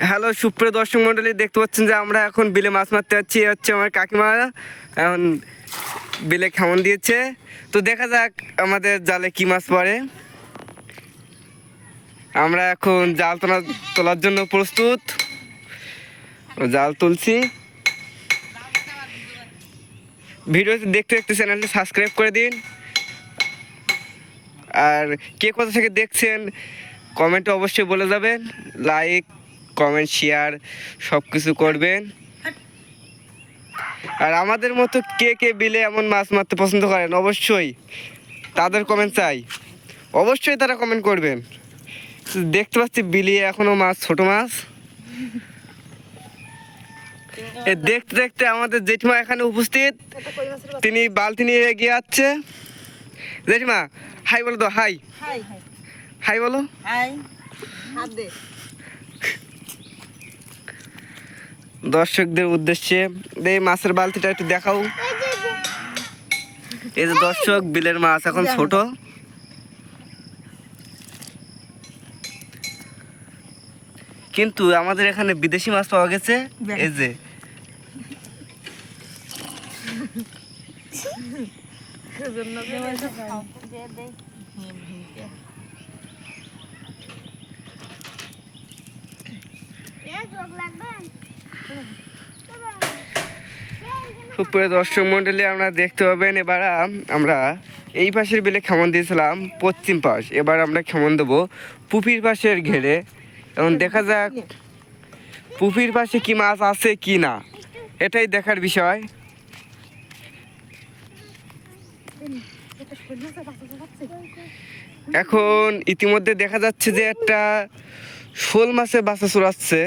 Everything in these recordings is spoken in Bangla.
হ্যালো সুপ্রিয় দর্শক মণ্ডলী, দেখতে পাচ্ছেন যে আমরা এখন বিলে মাছ মারতে যাচ্ছি। হচ্ছে আমার কাকিমা এখন বিলে খামন দিয়েছে। তো দেখা যাক আমাদের জালে কি মাছ পড়ে। আমরা এখন জাল তোলার জন্য প্রস্তুত। জাল তুলছি। ভিডিওটি দেখতে দেখতে চ্যানেলটি সাবস্ক্রাইব করে দিন। আর কে কোথা থেকে দেখছেন কমেন্টে অবশ্যই বলে যাবেন। লাইক কমেন্ট শেয়ার সব কিছু করবেন। আর আমাদের মতো কে কে বিলে এমন মাছ মারতে পছন্দ করেন অবশ্যই তাদের কমেন্ট চাই। অবশ্যই তারা কমেন্ট করবেন। দেখতে পাচ্ছি বিলে এখনো মাছ, ছোট মাছ। দেখতে দেখতে আমাদের জেঠিমা এখানে উপস্থিত। তিনি বালতি নিয়ে এগিয়ে যাচ্ছে। জেঠিমা হাই বলো তো, হাই হাই বলো। দর্শকদের উদ্দেশ্যে এই মাছের বালতিটা একটু দেখাও। এই যে দর্শক, বিলের মাছ এখন ছোট। কিন্তু আমাদের এখানে বিদেশি মাছ পাওয়া গেছে। এই যে সুপ্রিয় দর্শক মন্ডলী, আমরা দেখতে পাবেন এবার আমরা এই পাশের বিলে খেমন দিয়েছিলাম পশ্চিম পাশ। এবার আমরা খেমন দেবো পুপির পাশের ঘেরে। এখন দেখা যাক পুপির পাশে কি মাছ আছে কি না, এটাই দেখার বিষয়। এখন ইতিমধ্যে দেখা যাচ্ছে যে একটা শোল মাছে বাসা চড়াচ্ছে।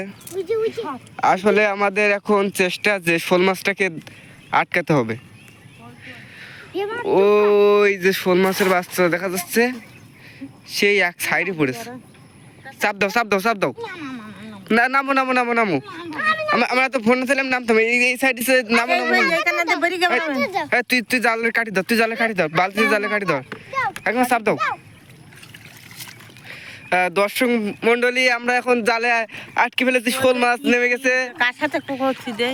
আসলে আমাদের এখন চেষ্টা যে শোল মাছটাকে আটকাতে হবে। ওই যে শোল মাছের বাচ্চা দেখা যাচ্ছে, সেই এক সাইডে পড়েছে। চাপ দাও চাপ দাও চাপ দাও। না নামো নামো নামো নামো। আমরা তো ফোন ছিলাম, নামতাম এই সাইডে নামো নামো। তুই জালের কাটি দাও, তুই জালের কাটি দাও, বালতি জালে কাটি দাও, এখন চাপ দাও। দর্শক মন্ডলী, আমরা এখন জালে আটকে ফেলেছি, শোল মাছ নেমে গেছে। কার সাথে করছি দে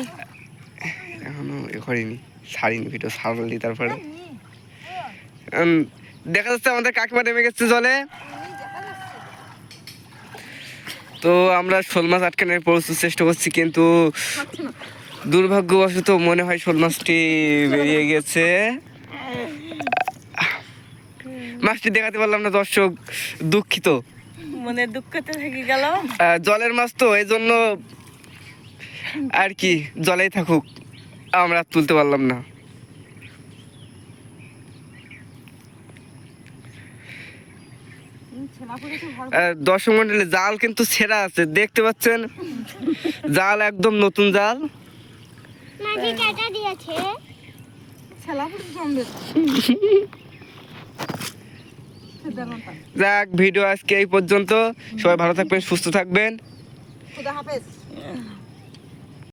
এখনো এ করিনি, ছাড়িনি, ভিডিও ছাড়লি তারপরে। দেখা যাচ্ছে আমাদের কাকিমা নেমে গেছে জলে। তো আমরা শোল মাছ আটকানোর প্রচুর চেষ্টা করছি, কিন্তু দুর্ভাগ্যবশত মনে হয় শোল মাছটি বেরিয়ে গেছে। মাছটি দেখাতে পারলাম না দর্শক, দুঃখিত। মনে দুঃখতে থেকে গেল। জলের মাছ তো এই জন্য আর কি, জলেই থাকুক, আমরা তুলতে পারলাম না। দর্শক মন্ডলী, জাল কিন্তু ছেঁড়া আছে, দেখতে পাচ্ছেন। জাল একদম নতুন জাল। যাক, ভিডিও আজকে এই পর্যন্ত। সবাই ভালো থাকবেন, সুস্থ থাকবেন।